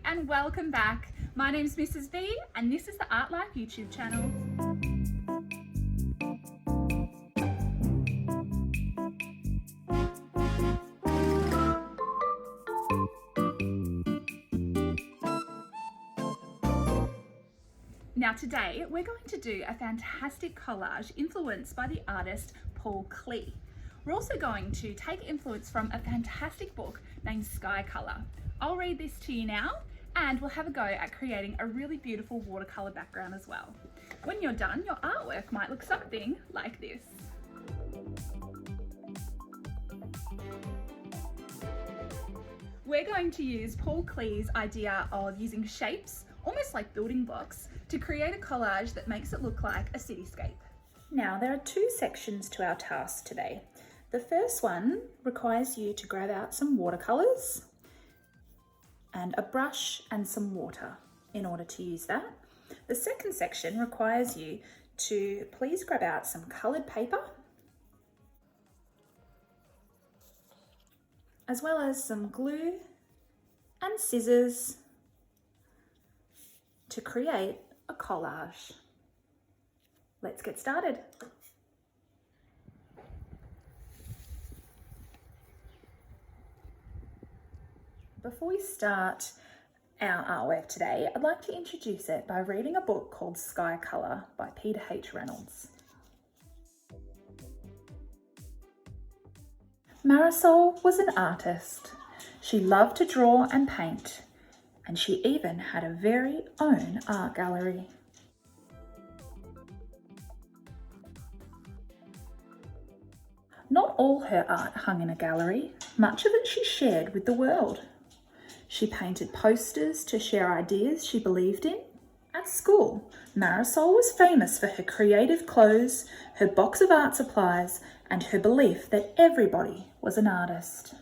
and welcome back. My name's Mrs. V and this is the Artlife YouTube channel. Now today we're going to do a fantastic collage influenced by the artist Paul Klee. We're also going to take influence from a fantastic book named Sky Colour. I'll read this to you now and we'll have a go at creating a really beautiful watercolour background as well. When you're done, your artwork might look something like this. We're going to use Paul Klee's idea of using shapes, almost like building blocks, to create a collage that makes it look like a cityscape. Now, there are two sections to our task today. The first one requires you to grab out some watercolours and a brush and some water in order to use that. The second section requires you to please grab out some coloured paper as well as some glue and scissors to create a collage. Let's get started. Before we start our artwork today, I'd like to introduce it by reading a book called Sky Colour by Peter H. Reynolds. Marisol was an artist. She loved to draw and paint, and she even had a very own art gallery. Not all her art hung in a gallery. Much of it she shared with the world. She painted posters to share ideas she believed in. At school, Marisol was famous for her creative clothes, her box of art supplies, and her belief that everybody was an artist.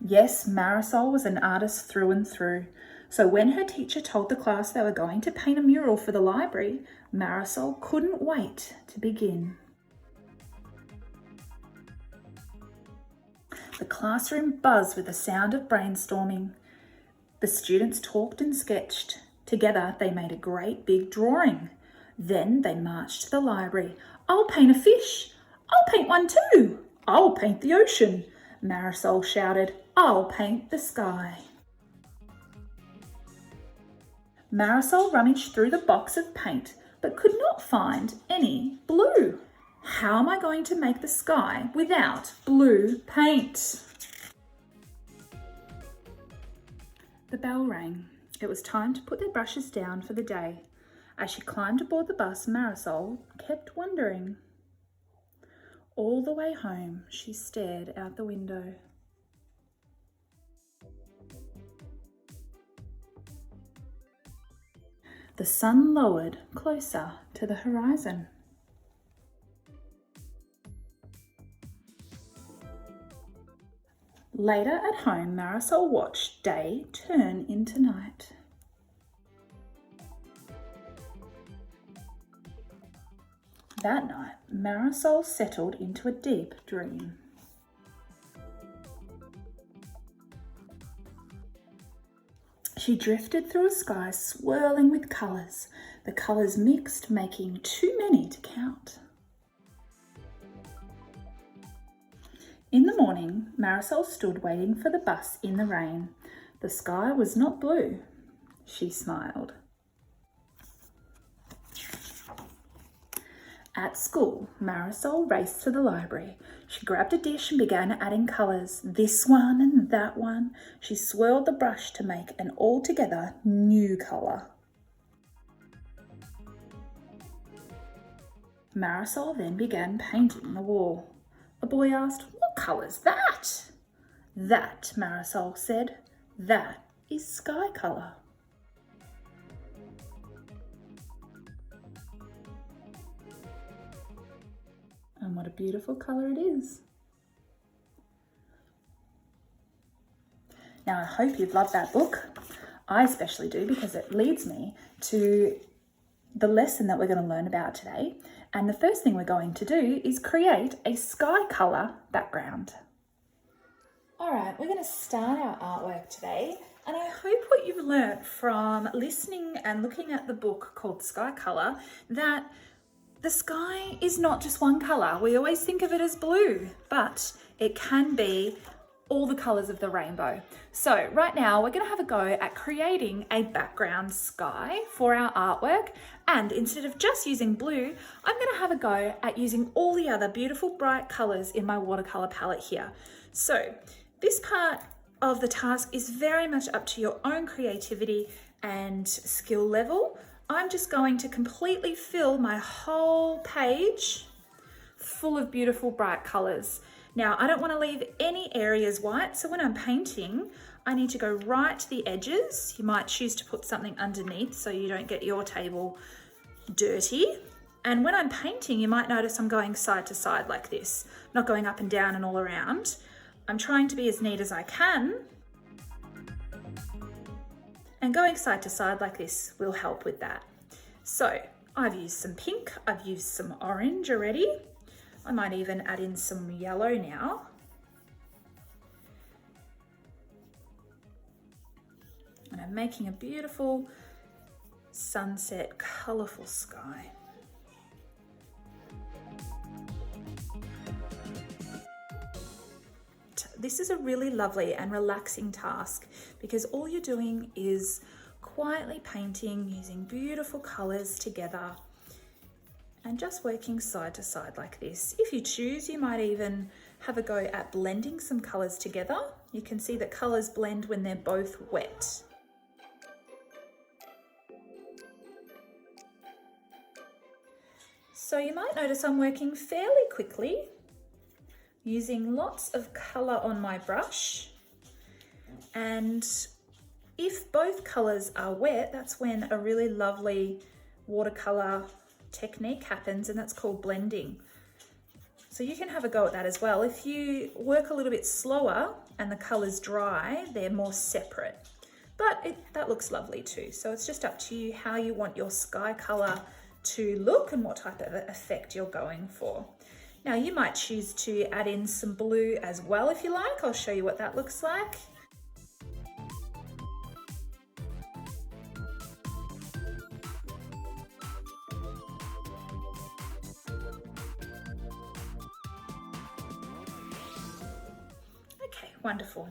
Yes, Marisol was an artist through and through. So when her teacher told the class they were going to paint a mural for the library, Marisol couldn't wait to begin. The classroom buzzed with the sound of brainstorming. The students talked and sketched. Together they made a great big drawing. Then they marched to the library. "I'll paint a fish. I'll paint one too. I'll paint the ocean." Marisol shouted, "I'll paint the sky." Marisol rummaged through the box of paint but could not find any blue. How am I going to make the sky without blue paint? The bell rang. It was time to put their brushes down for the day. As she climbed aboard the bus, Marisol kept wondering. All the way home, she stared out the window. The sun lowered closer to the horizon. Later at home, Marisol watched day turn into night. That night, Marisol settled into a deep dream. She drifted through a sky swirling with colours. The colours mixed, making too many to count. In the morning, Marisol stood waiting for the bus in the rain. The sky was not blue. She smiled. At school, Marisol raced to the library. She grabbed a dish and began adding colours, this one and that one. She swirled the brush to make an altogether new colour. Marisol then began painting the wall. A boy asked, "What colour's that?" "That," Marisol said, "that is sky colour." And what a beautiful colour it is. Now I hope you've loved that book. I especially do because it leads me to the lesson that we're going to learn about today. And the first thing we're going to do is create a sky colour background. All right, we're going to start our artwork today, and I hope what you've learnt from listening and looking at the book called Sky Colour, that the sky is not just one colour. We always think of it as blue, but it can be all the colours of the rainbow. So right now we're going to have a go at creating a background sky for our artwork, and instead of just using blue, I'm going to have a go at using all the other beautiful bright colours in my watercolour palette here. So this part of the task is very much up to your own creativity and skill level. I'm just going to completely fill my whole page full of beautiful bright colours. Now, I don't want to leave any areas white, so when I'm painting, I need to go right to the edges. You might choose to put something underneath so you don't get your table dirty. And when I'm painting, you might notice I'm going side to side like this, not going up and down and all around. I'm trying to be as neat as I can. And going side to side like this will help with that. So I've used some pink, I've used some orange already. I might even add in some yellow now. And I'm making a beautiful sunset, colourful sky. This is a really lovely and relaxing task because all you're doing is quietly painting using beautiful colours together and just working side to side like this. If you choose, you might even have a go at blending some colours together. You can see that colours blend when they're both wet. So you might notice I'm working fairly quickly, using lots of colour on my brush. And if both colours are wet, that's when a really lovely watercolour technique happens, and that's called blending. So you can have a go at that as well. If you work a little bit slower and the colour's dry, they're more separate. But that looks lovely too. So it's just up to you how you want your sky colour to look and what type of effect you're going for. Now you might choose to add in some blue as well if you like. I'll show you what that looks like. Okay, wonderful.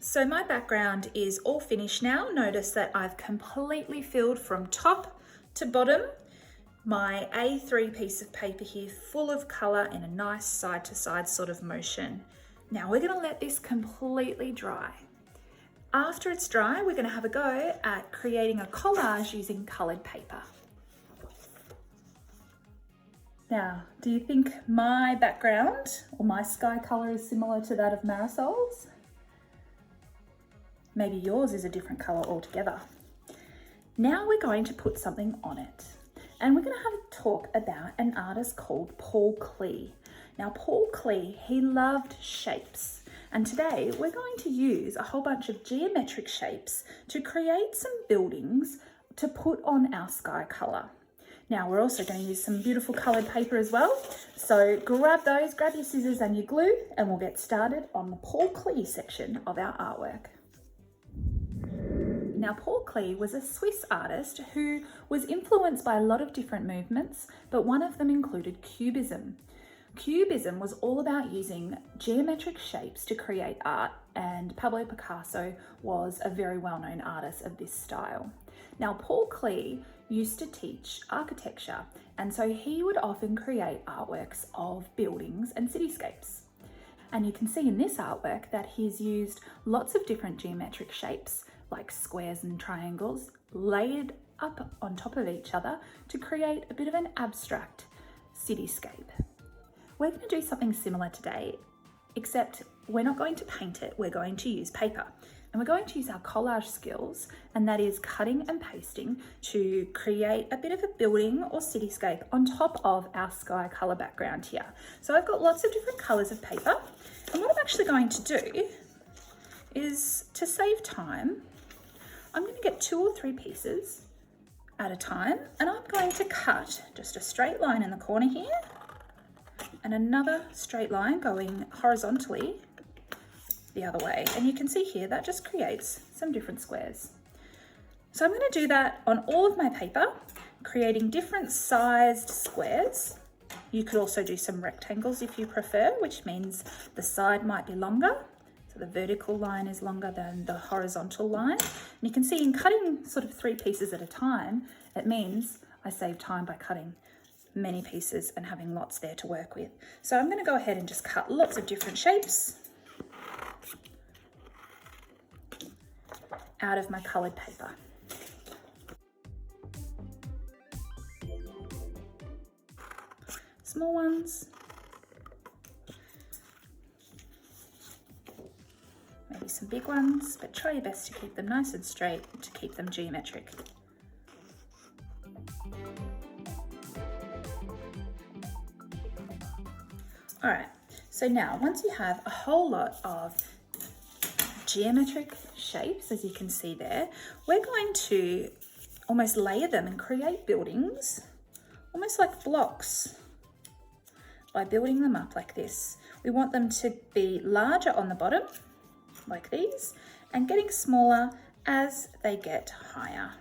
So my background is all finished now. Notice that I've completely filled from top to bottom my A3 piece of paper here, full of colour in a nice side to side sort of motion. Now we're going to let this completely dry. After it's dry, we're going to have a go at creating a collage using coloured paper. Now, do you think my background or my sky colour is similar to that of Marisol's? Maybe yours is a different colour altogether. Now we're going to put something on it. And we're going to have a talk about an artist called Paul Klee. Now, Paul Klee, he loved shapes. And today we're going to use a whole bunch of geometric shapes to create some buildings to put on our sky colour. Now, we're also going to use some beautiful coloured paper as well. So grab those, grab your scissors and your glue, and we'll get started on the Paul Klee section of our artwork. Now, Paul Klee was a Swiss artist who was influenced by a lot of different movements, but one of them included Cubism. Cubism was all about using geometric shapes to create art, and Pablo Picasso was a very well-known artist of this style. Now, Paul Klee used to teach architecture, and so he would often create artworks of buildings and cityscapes. And you can see in this artwork that he's used lots of different geometric shapes, like squares and triangles, layered up on top of each other to create a bit of an abstract cityscape. We're going to do something similar today, except we're not going to paint it, we're going to use paper. And we're going to use our collage skills, and that is cutting and pasting to create a bit of a building or cityscape on top of our sky colour background here. So I've got lots of different colours of paper, and what I'm actually going to do is, to save time, I'm going to get 2 or 3 pieces at a time, and I'm going to cut just a straight line in the corner here and another straight line going horizontally the other way. And you can see here that just creates some different squares. So I'm going to do that on all of my paper, creating different sized squares. You could also do some rectangles if you prefer, which means the side might be longer. So the vertical line is longer than the horizontal line. And you can see in cutting sort of 3 pieces at a time, it means I save time by cutting many pieces and having lots there to work with. So I'm going to go ahead and just cut lots of different shapes out of my coloured paper. Small ones, maybe some big ones, but try your best to keep them nice and straight, to keep them geometric. All right, so now once you have a whole lot of geometric shapes, as you can see there, we're going to almost layer them and create buildings, almost like blocks, by building them up like this. We want them to be larger on the bottom, like these, and getting smaller as they get higher.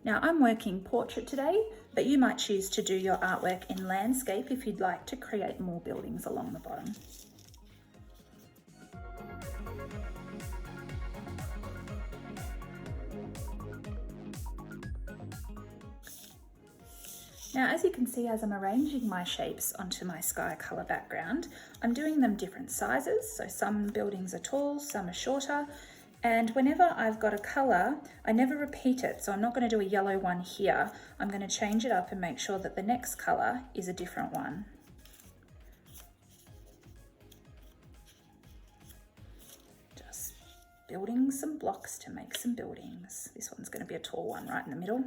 Now I'm working portrait today, but you might choose to do your artwork in landscape if you'd like to create more buildings along the bottom. Now, as you can see, as I'm arranging my shapes onto my sky colour background, I'm doing them different sizes. So some buildings are tall, some are shorter. And whenever I've got a colour, I never repeat it. So I'm not going to do a yellow one here. I'm going to change it up and make sure that the next colour is a different one. Just building some blocks to make some buildings. This one's going to be a tall one right in the middle.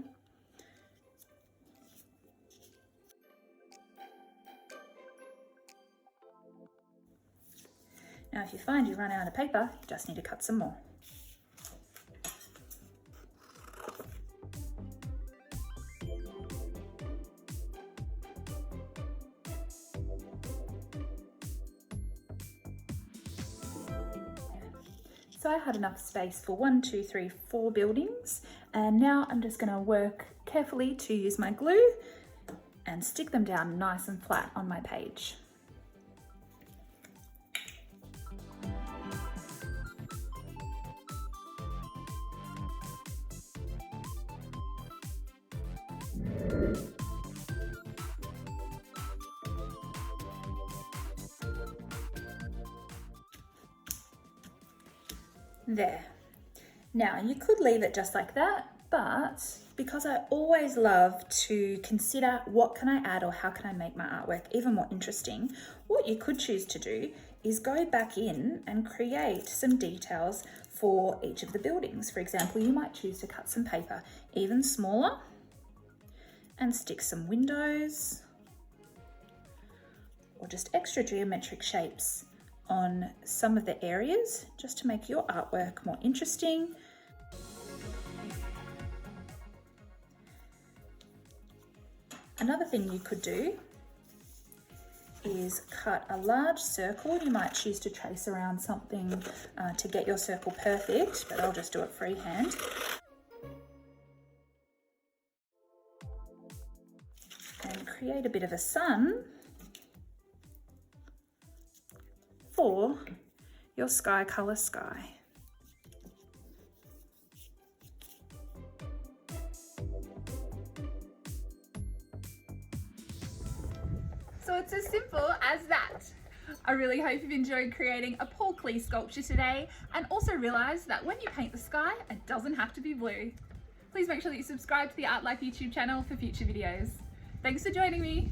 Now, if you find you run out of paper, you just need to cut some more. So I had enough space for 1, 2, 3, 4 buildings, and now I'm just going to work carefully to use my glue and stick them down nice and flat on my page. There. Now you could leave it just like that, but because I always love to consider what can I add or how can I make my artwork even more interesting, what you could choose to do is go back in and create some details for each of the buildings. For example, you might choose to cut some paper even smaller and stick some windows or just extra geometric shapes on some of the areas just to make your artwork more interesting. Another thing you could do is cut a large circle. You might choose to trace around something to get your circle perfect, but I'll just do it freehand. And create a bit of a sun for your sky colour sky. So it's as simple as that. I really hope you've enjoyed creating a Paul Klee sculpture today, and also realise that when you paint the sky, it doesn't have to be blue. Please make sure that you subscribe to the Artlife YouTube channel for future videos. Thanks for joining me.